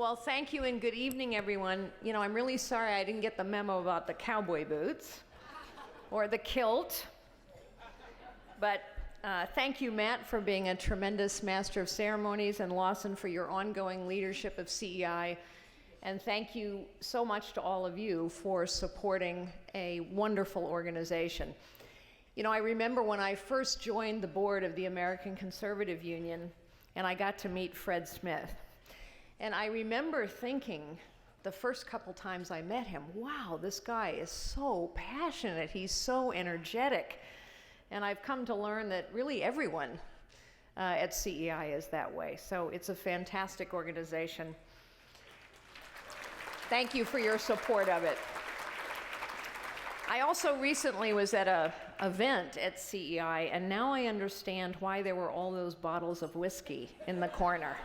Well, thank you and good evening, everyone. You know, I'm really sorry I didn't get the memo about the cowboy boots or the kilt. But thank you, Matt, for being a tremendous master of ceremonies, and Lawson for your ongoing leadership of CEI. And thank you so much to all of you for supporting a wonderful organization. You know, I remember when I first joined the board of the American Conservative Union, and I got to meet Fred Smith. And I remember thinking the first couple times I met him, wow, this guy is so passionate, he's so energetic. And I've come to learn that really everyone at CEI is that way. So it's a fantastic organization. Thank you for your support of it. I also recently was at an event at CEI, and now I understand why there were all those bottles of whiskey in the corner.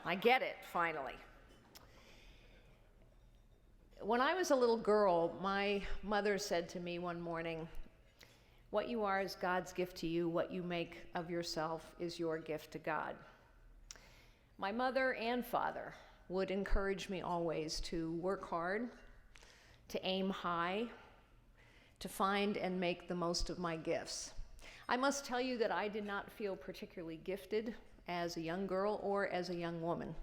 I get it, finally. When I was a little girl, my mother said to me one morning, "What you are is God's gift to you. What you make of yourself is your gift to God." My mother and father would encourage me always to work hard, to aim high, to find and make the most of my gifts. I must tell you that I did not feel particularly gifted as a young girl or as a young woman.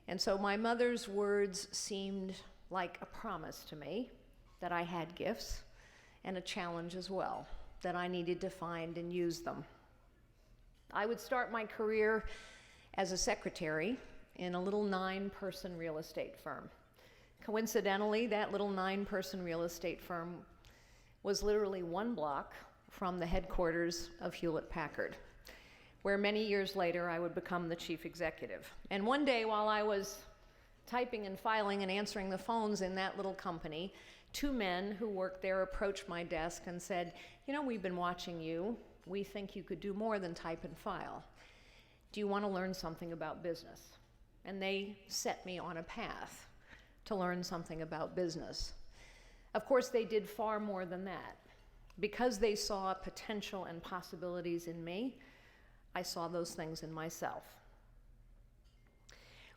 And so my mother's words seemed like a promise to me that I had gifts, and a challenge as well, that I needed to find and use them. I would start my career as a secretary in a little 9-person real estate firm. Coincidentally, that little 9-person real estate firm was literally 1 block from the headquarters of Hewlett-Packard, where many years later I would become the chief executive. And one day while I was typing and filing and answering the phones in that little company, 2 men who worked there approached my desk and said, "You know, we've been watching you. We think you could do more than type and file. Do you want to learn something about business?" And they set me on a path to learn something about business. Of course, they did far more than that. Because they saw potential and possibilities in me, I saw those things in myself.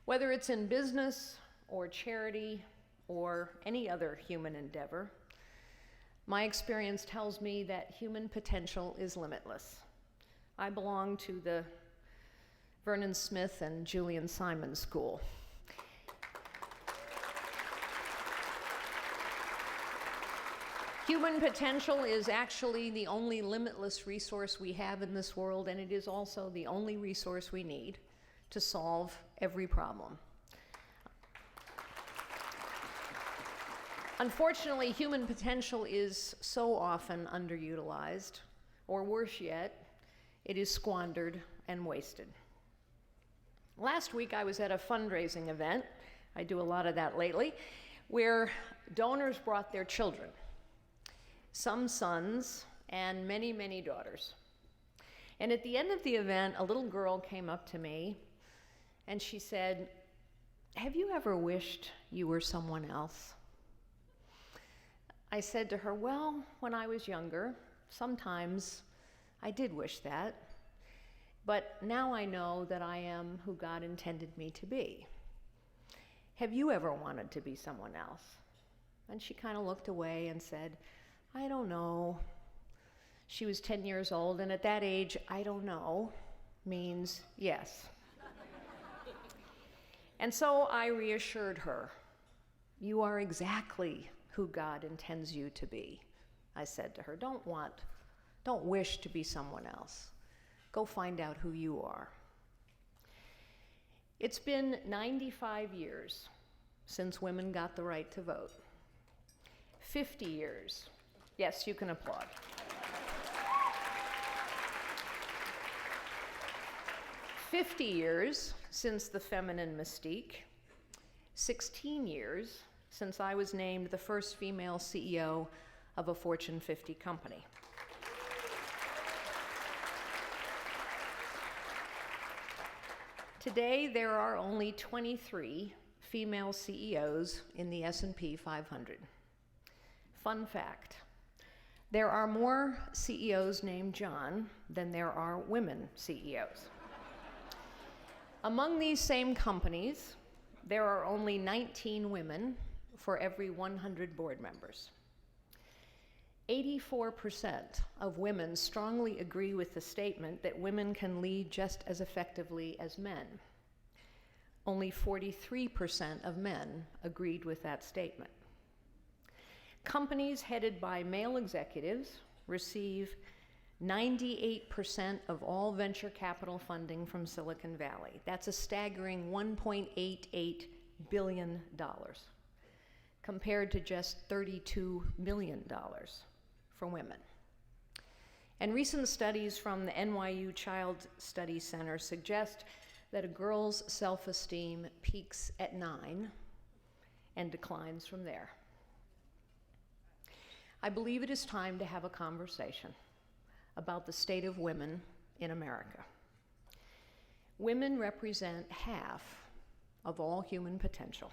Whether it's in business or charity or any other human endeavor, my experience tells me that human potential is limitless. I belong to the Vernon Smith and Julian Simon School. Human potential is actually the only limitless resource we have in this world, and it is also the only resource we need to solve every problem. Unfortunately, human potential is so often underutilized, or worse yet, it is squandered and wasted. Last week I was at a fundraising event, I do a lot of that lately, where donors brought their children. Some sons, and many, many daughters. And at the end of the event, a little girl came up to me, and she said, "Have you ever wished you were someone else?" I said to her, "Well, when I was younger, sometimes I did wish that, but now I know that I am who God intended me to be. Have you ever wanted to be someone else?" And she kind of looked away and said, "I don't know." She was 10 years old, and at that age, "I don't know" means yes. And so I reassured her, "You are exactly who God intends you to be." I said to her, don't wish to be someone else. Go find out who you are. It's been 95 years since women got the right to vote. 50 years. Yes, you can applaud. 50 years since the feminine mystique. 16 years since I was named the first female CEO of a Fortune 50 company. Today, there are only 23 female CEOs in the S&P 500. Fun fact. There are more CEOs named John than there are women CEOs. Among these same companies, there are only 19 women for every 100 board members. 84% of women strongly agree with the statement that women can lead just as effectively as men. Only 43% of men agreed with that statement. Companies headed by male executives receive 98% of all venture capital funding from Silicon Valley. That's a staggering $1.88 billion, compared to just $32 million for women. And recent studies from the NYU Child Study Center suggest that a girl's self-esteem peaks at 9 and declines from there. I believe it is time to have a conversation about the state of women in America. Women represent half of all human potential.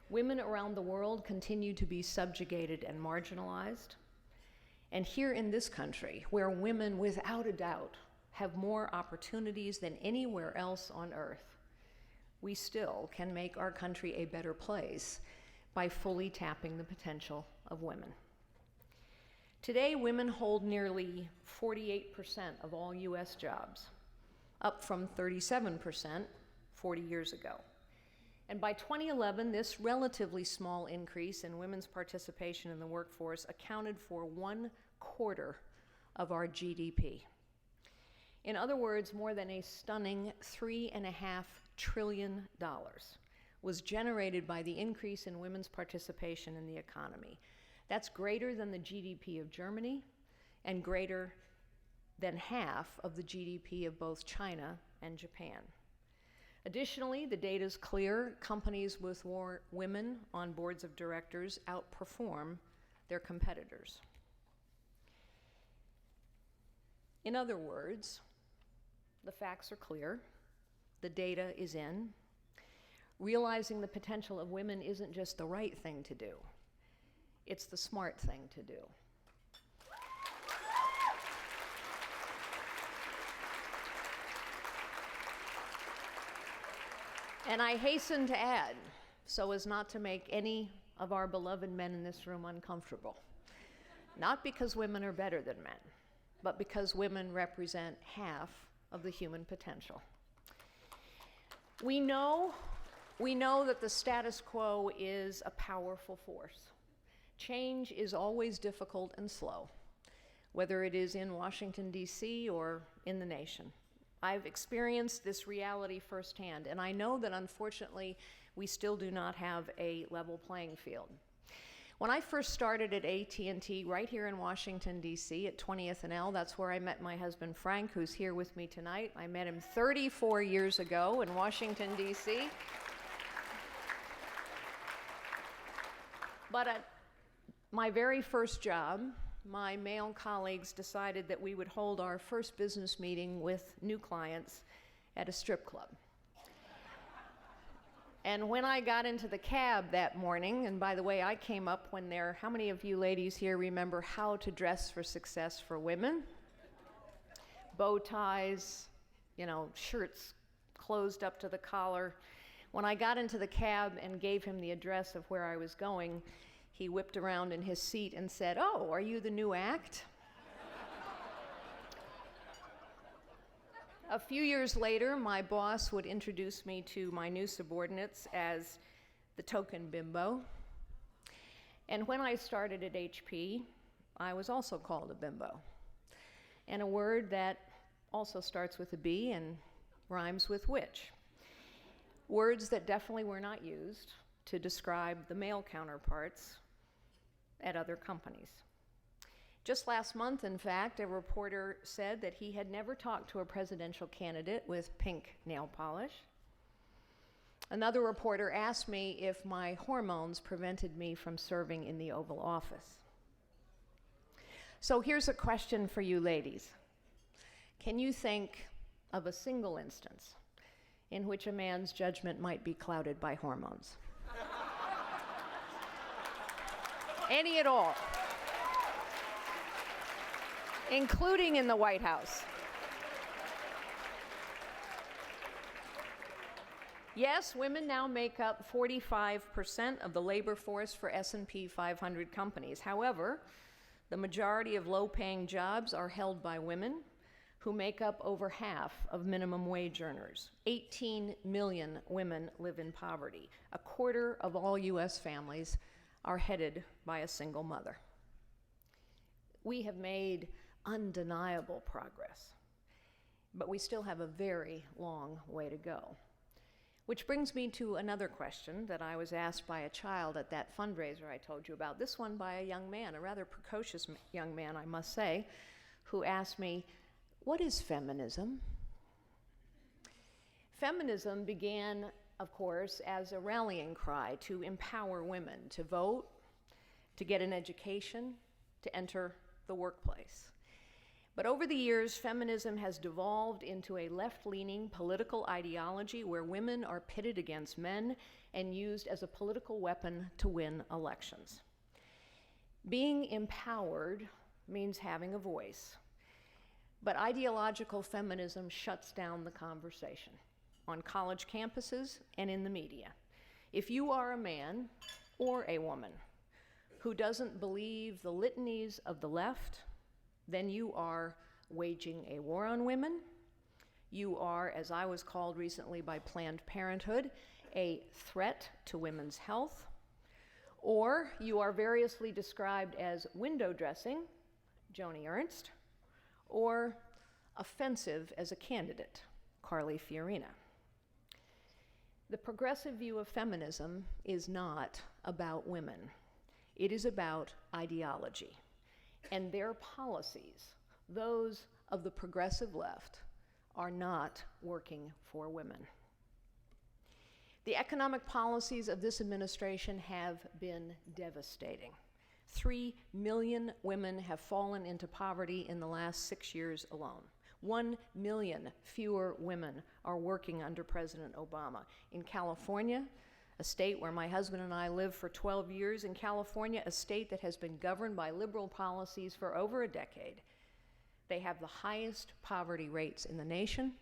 Women around the world continue to be subjugated and marginalized. And here in this country, where women, without a doubt, have more opportunities than anywhere else on earth, we still can make our country a better place by fully tapping the potential of women. Today, women hold nearly 48% of all US jobs, up from 37% 40 years ago. And by 2011, this relatively small increase in women's participation in the workforce accounted for 1/4 of our GDP. In other words, more than a stunning $3.5 trillion was generated by the increase in women's participation in the economy. That's greater than the GDP of Germany and greater than half of the GDP of both China and Japan. Additionally, the data is clear. Companies with more women on boards of directors outperform their competitors. In other words, the facts are clear. The data is in. Realizing the potential of women isn't just the right thing to do. It's the smart thing to do. And I hasten to add, so as not to make any of our beloved men in this room uncomfortable, not because women are better than men, but because women represent half of the human potential. We know that the status quo is a powerful force. Change is always difficult and slow, whether it is in Washington, D.C. or in the nation. I've experienced this reality firsthand, and I know that unfortunately we still do not have a level playing field. When I first started at AT&T right here in Washington, D.C. at 20th and L, that's where I met my husband Frank, who's here with me tonight. I met him 34 years ago in Washington, D.C. But at my very first job, my male colleagues decided that we would hold our first business meeting with new clients at a strip club. And when I got into the cab that morning, and by the way, I came up when how many of you ladies here remember How to Dress for Success for Women? Bow ties, shirts closed up to the collar. When I got into the cab and gave him the address of where I was going, he whipped around in his seat and said, "Oh, are you the new act?" A few years later, my boss would introduce me to my new subordinates as the token bimbo. And when I started at HP, I was also called a bimbo. And a word that also starts with a B and rhymes with witch. Words that definitely were not used to describe the male counterparts at other companies. Just last month, in fact, a reporter said that he had never talked to a presidential candidate with pink nail polish. Another reporter asked me if my hormones prevented me from serving in the Oval Office. So here's a question for you ladies. Can you think of a single instance in which a man's judgment might be clouded by hormones? Any at all? Including in the White House. Yes, women now make up 45% of the labor force for S&P 500 companies. However, the majority of low-paying jobs are held by women, who make up over half of minimum wage earners. 18 million women live in poverty. A quarter of all U.S. families are headed by a single mother. We have made undeniable progress, but we still have a very long way to go. Which brings me to another question that I was asked by a child at that fundraiser I told you about, this one by a young man, a rather precocious young man, I must say, who asked me, "What is feminism?" Feminism began, of course, as a rallying cry to empower women to vote, to get an education, to enter the workplace. But over the years, feminism has devolved into a left-leaning political ideology where women are pitted against men and used as a political weapon to win elections. Being empowered means having a voice. But ideological feminism shuts down the conversation on college campuses and in the media. If you are a man or a woman who doesn't believe the litanies of the left, then you are waging a war on women. You are, as I was called recently by Planned Parenthood, a threat to women's health. Or you are variously described as window dressing, Joni Ernst, or offensive as a candidate, Carly Fiorina. The progressive view of feminism is not about women. It is about ideology. And their policies, those of the progressive left, are not working for women. The economic policies of this administration have been devastating. 3 million women have fallen into poverty in the last 6 years alone. 1 million fewer women are working under President Obama. In California, a state where my husband and I lived for 12 years, in California, a state that has been governed by liberal policies for over a decade, they have the highest poverty rates in the nation,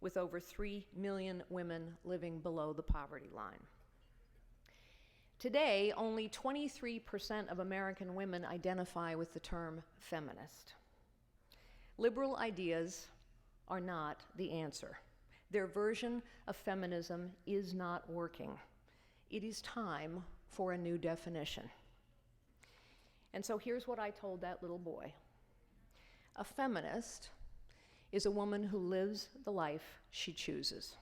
with over 3 million women living below the poverty line. Today, only 23% of American women identify with the term feminist. Liberal ideas are not the answer. Their version of feminism is not working. It is time for a new definition. And so here's what I told that little boy. A feminist is a woman who lives the life she chooses.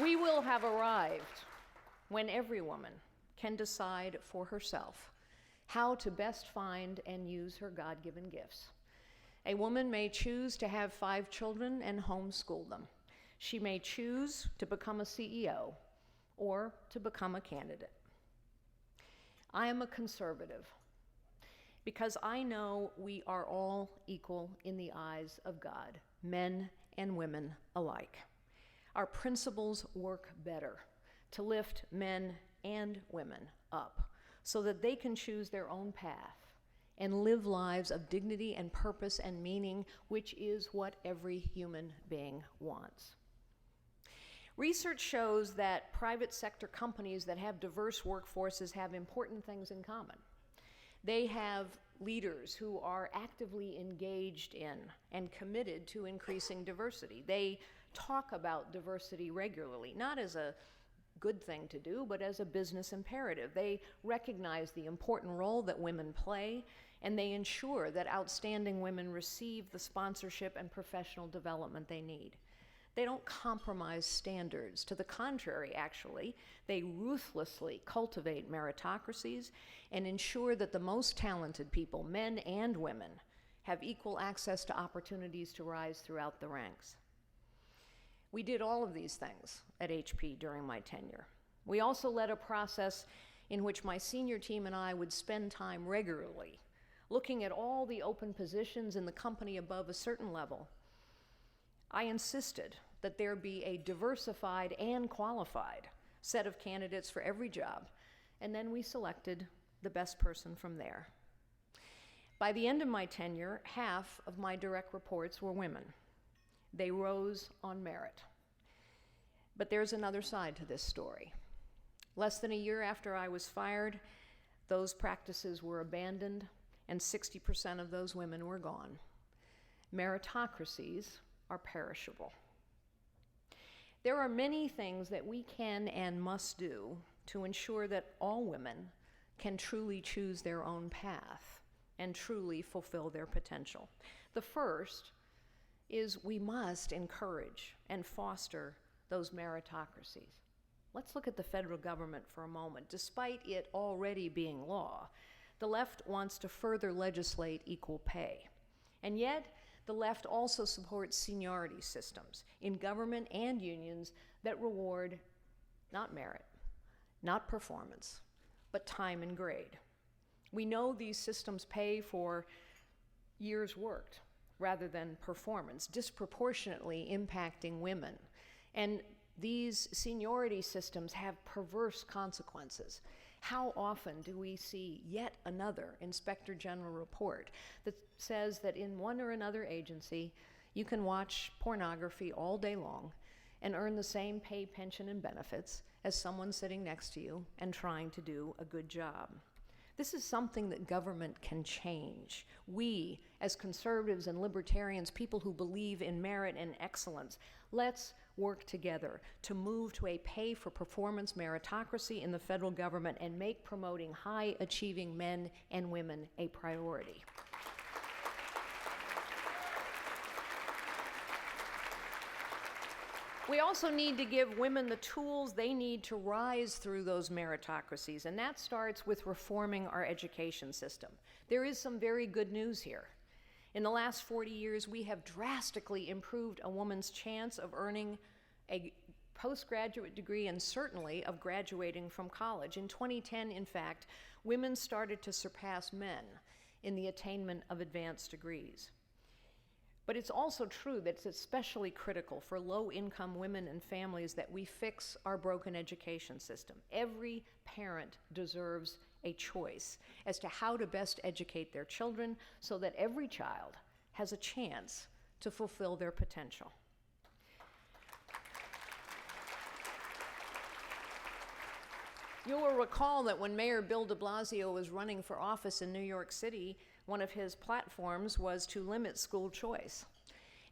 We will have arrived when every woman can decide for herself how to best find and use her God-given gifts. A woman may choose to have 5 children and homeschool them. She may choose to become a CEO or to become a candidate. I am a conservative because I know we are all equal in the eyes of God, men and women alike. Our principles work better to lift men and women up so that they can choose their own path and live lives of dignity and purpose and meaning, which is what every human being wants. Research shows that private sector companies that have diverse workforces have important things in common. They have leaders who are actively engaged in and committed to increasing diversity. They talk about diversity regularly, not as a good thing to do, but as a business imperative. They recognize the important role that women play, and they ensure that outstanding women receive the sponsorship and professional development they need. They don't compromise standards. To the contrary, actually, they ruthlessly cultivate meritocracies and ensure that the most talented people, men and women, have equal access to opportunities to rise throughout the ranks. We did all of these things at HP during my tenure. We also led a process in which my senior team and I would spend time regularly looking at all the open positions in the company above a certain level. I insisted that there be a diversified and qualified set of candidates for every job, and then we selected the best person from there. By the end of my tenure, half of my direct reports were women. They rose on merit. But there's another side to this story. Less than a year after I was fired, those practices were abandoned, and 60% of those women were gone. Meritocracies are perishable. There are many things that we can and must do to ensure that all women can truly choose their own path and truly fulfill their potential. The first is we must encourage and foster those meritocracies. Let's look at the federal government for a moment. Despite it already being law, the left wants to further legislate equal pay. And yet, the left also supports seniority systems in government and unions that reward not merit, not performance, but time and grade. We know these systems pay for years worked rather than performance, disproportionately impacting women. And these seniority systems have perverse consequences. How often do we see yet another Inspector General report that says that in one or another agency, you can watch pornography all day long and earn the same pay, pension, and benefits as someone sitting next to you and trying to do a good job? This is something that government can change. We, as conservatives and libertarians, people who believe in merit and excellence, let's work together to move to a pay-for-performance meritocracy in the federal government and make promoting high-achieving men and women a priority. We also need to give women the tools they need to rise through those meritocracies, and that starts with reforming our education system. There is some very good news here. In the last 40 years, we have drastically improved a woman's chance of earning a postgraduate degree and certainly of graduating from college. In 2010, in fact, women started to surpass men in the attainment of advanced degrees. But it's also true that it's especially critical for low-income women and families that we fix our broken education system. Every parent deserves a choice as to how to best educate their children so that every child has a chance to fulfill their potential. You will recall that when Mayor Bill de Blasio was running for office in New York City, one of his platforms was to limit school choice.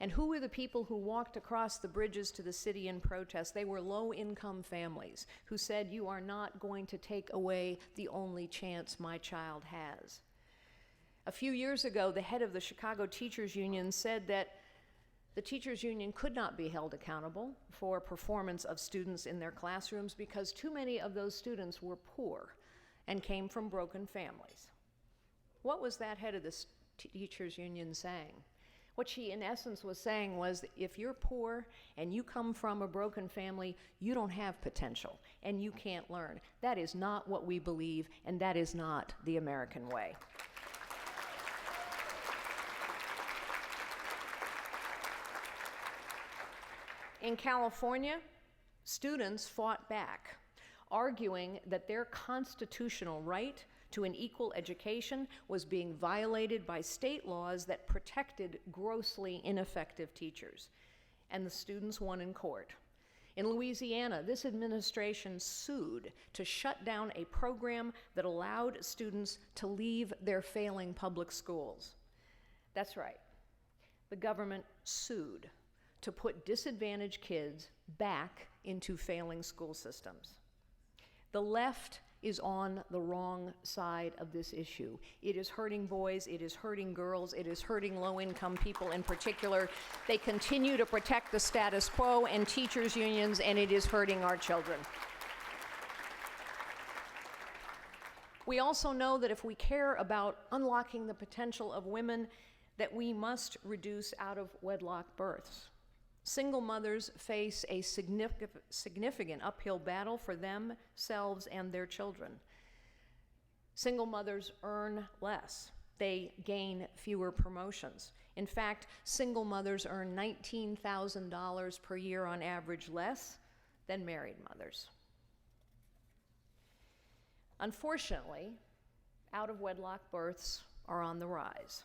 And who were the people who walked across the bridges to the city in protest? They were low-income families who said, "You are not going to take away the only chance my child has." A few years ago, the head of the Chicago Teachers Union said that the teachers union could not be held accountable for performance of students in their classrooms because too many of those students were poor and came from broken families. What was that head of the teachers union saying? What she in essence was saying was, if you're poor and you come from a broken family, you don't have potential and you can't learn. That is not what we believe, and that is not the American way. In California, students fought back, arguing that their constitutional right to an equal education was being violated by state laws that protected grossly ineffective teachers. And the students won in court. In Louisiana, this administration sued to shut down a program that allowed students to leave their failing public schools. That's right. The government sued to put disadvantaged kids back into failing school systems. The left is on the wrong side of this issue. It is hurting boys, it is hurting girls, it is hurting low-income people in particular. They continue to protect the status quo and teachers' unions, and it is hurting our children. We also know that if we care about unlocking the potential of women, that we must reduce out-of-wedlock births. Single mothers face a significant uphill battle for themselves and their children. Single mothers earn less. They gain fewer promotions. In fact, single mothers earn $19,000 per year on average less than married mothers. Unfortunately, out-of-wedlock births are on the rise.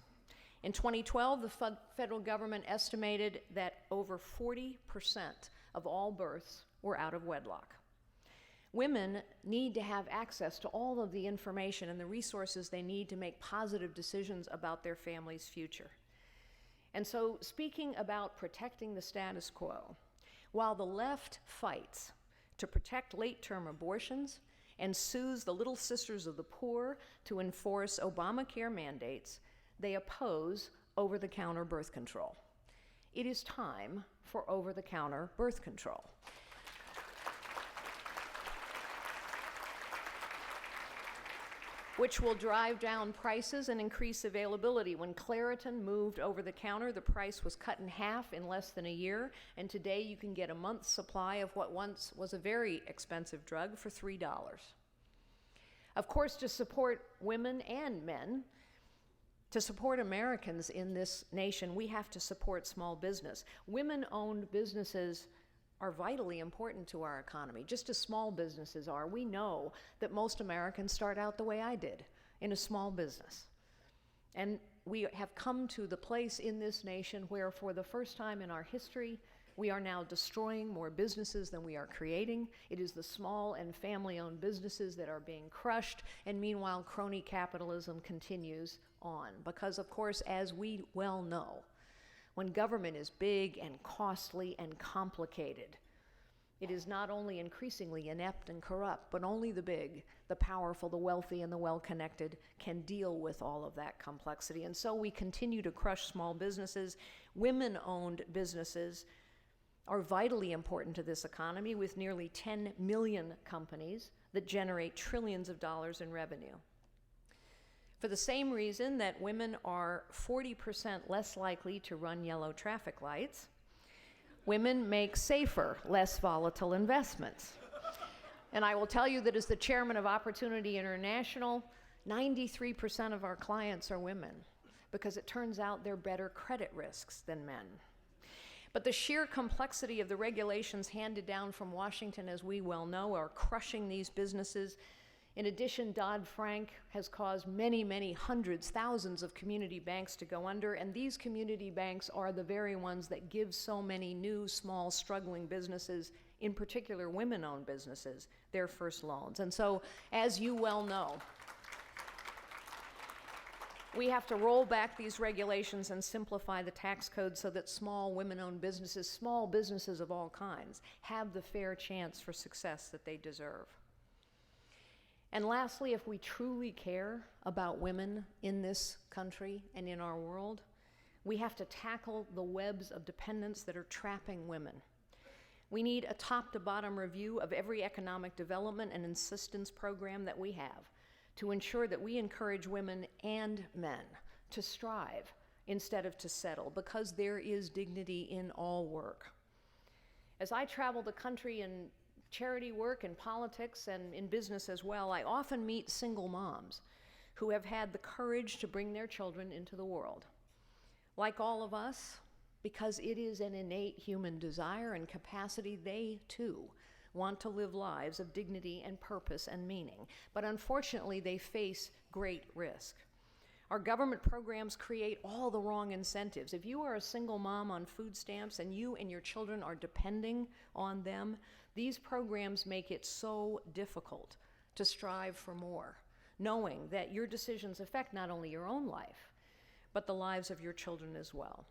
In 2012, the federal government estimated that over 40% of all births were out of wedlock. Women need to have access to all of the information and the resources they need to make positive decisions about their family's future. And so, speaking about protecting the status quo, while the left fights to protect late-term abortions and sues the Little Sisters of the Poor to enforce Obamacare mandates, they oppose over-the-counter birth control. It is time for over-the-counter birth control. Which will drive down prices and increase availability. When Claritin moved over the counter, the price was cut in half in less than a year, and today you can get a month's supply of what once was a very expensive drug for $3. Of course, to support women and men, to support Americans in this nation, we have to support small business. Women-owned businesses are vitally important to our economy, just as small businesses are. We know that most Americans start out the way I did, in a small business. And we have come to the place in this nation where, for the first time in our history, we are now destroying more businesses than we are creating. It is the small and family-owned businesses that are being crushed, and meanwhile, crony capitalism continues on. Because, of course, as we well know, when government is big and costly and complicated, it is not only increasingly inept and corrupt, but only the big, the powerful, the wealthy, and the well-connected can deal with all of that complexity. And so we continue to crush small businesses. Women-owned businesses are vitally important to this economy, with nearly 10 million companies that generate trillions of dollars in revenue. For the same reason that women are 40% less likely to run yellow traffic lights, women make safer, less volatile investments. And I will tell you that as the chairman of Opportunity International, 93% of our clients are women, because it turns out they're better credit risks than men. But the sheer complexity of the regulations handed down from Washington, as we well know, are crushing these businesses. In addition, Dodd-Frank has caused many, many hundreds, thousands of community banks to go under, and these community banks are the very ones that give so many new, small, struggling businesses, in particular women-owned businesses, their first loans. And so, as you well know, we have to roll back these regulations and simplify the tax code so that small women-owned businesses, small businesses of all kinds, have the fair chance for success that they deserve. And lastly, if we truly care about women in this country and in our world, we have to tackle the webs of dependence that are trapping women. We need a top-to-bottom review of every economic development and assistance program that we have to ensure that we encourage women and men to strive instead of to settle, because there is dignity in all work. As I travel the country and charity work and politics and in business as well, I often meet single moms who have had the courage to bring their children into the world. Like all of us, because it is an innate human desire and capacity, they too want to live lives of dignity and purpose and meaning. But unfortunately, they face great risk. Our government programs create all the wrong incentives. If you are a single mom on food stamps and you and your children are depending on them, these programs make it so difficult to strive for more, knowing that your decisions affect not only your own life, but the lives of your children as well.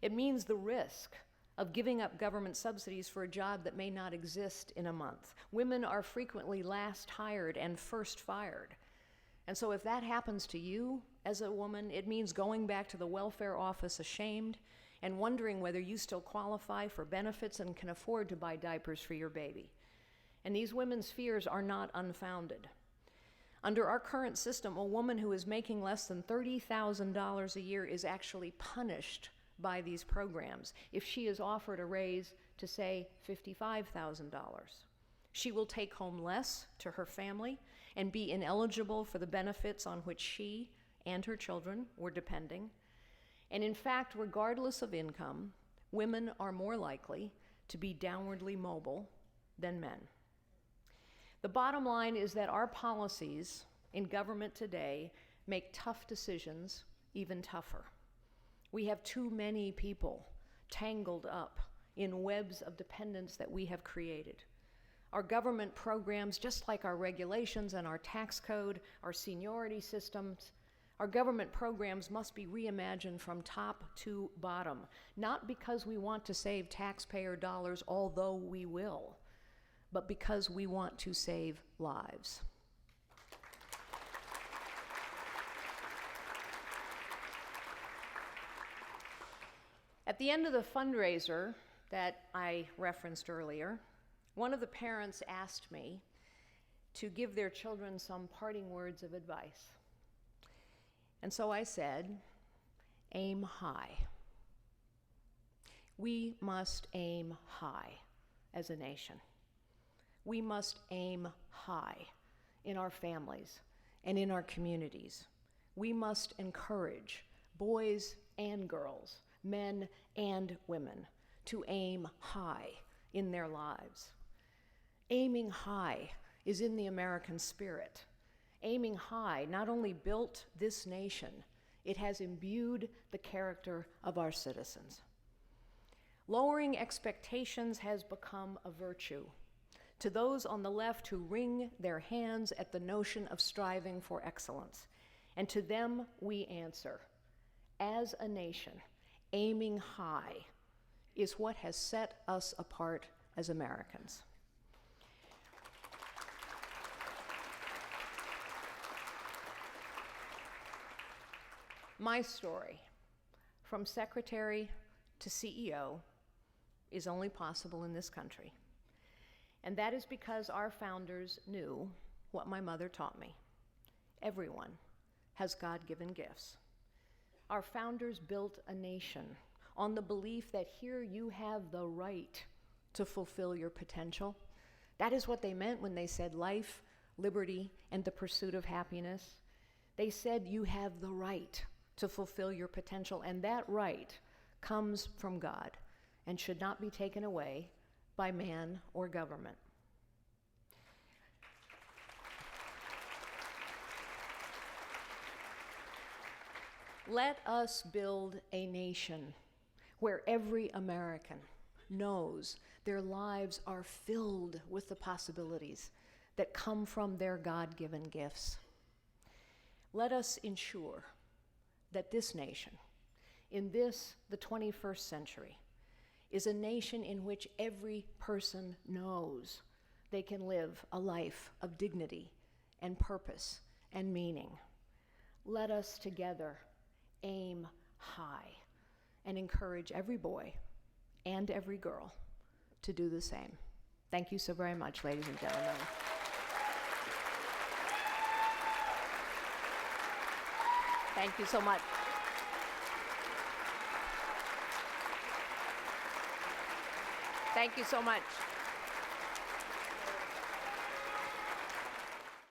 It means the risk of giving up government subsidies for a job that may not exist in a month. Women are frequently last hired and first fired. And so if that happens to you as a woman, it means going back to the welfare office ashamed and wondering whether you still qualify for benefits and can afford to buy diapers for your baby. And these women's fears are not unfounded. Under our current system, a woman who is making less than $30,000 a year is actually punished by these programs if she is offered a raise to, say, $55,000. She will take home less to her family and be ineligible for the benefits on which she and her children were depending. And in fact, regardless of income, women are more likely to be downwardly mobile than men. The bottom line is that our policies in government today make tough decisions even tougher. We have too many people tangled up in webs of dependence that we have created. Our government programs, just like our regulations and our tax code, our seniority systems, our government programs must be reimagined from top to bottom, not because we want to save taxpayer dollars, although we will, but because we want to save lives. At the end of the fundraiser that I referenced earlier, one of the parents asked me to give their children some parting words of advice. And so I said, aim high. We must aim high as a nation. We must aim high in our families and in our communities. We must encourage boys and girls, men and women, to aim high in their lives. Aiming high is in the American spirit. Aiming high not only built this nation, it has imbued the character of our citizens. Lowering expectations has become a virtue. To those on the left who wring their hands at the notion of striving for excellence, and to them we answer, as a nation, aiming high is what has set us apart as Americans. My story, from secretary to CEO, is only possible in this country. And that is because our founders knew what my mother taught me. Everyone has God-given gifts. Our founders built a nation on the belief that here you have the right to fulfill your potential. That is what they meant when they said life, liberty, and the pursuit of happiness. They said you have the right to fulfill your potential, and that right comes from God and should not be taken away by man or government. Let us build a nation where every American knows their lives are filled with the possibilities that come from their God-given gifts. Let us ensure that this nation, in this, the 21st century, is a nation in which every person knows they can live a life of dignity and purpose and meaning. Let us together aim high and encourage every boy and every girl to do the same. Thank you so very much, ladies and gentlemen. Thank you so much. Thank you so much.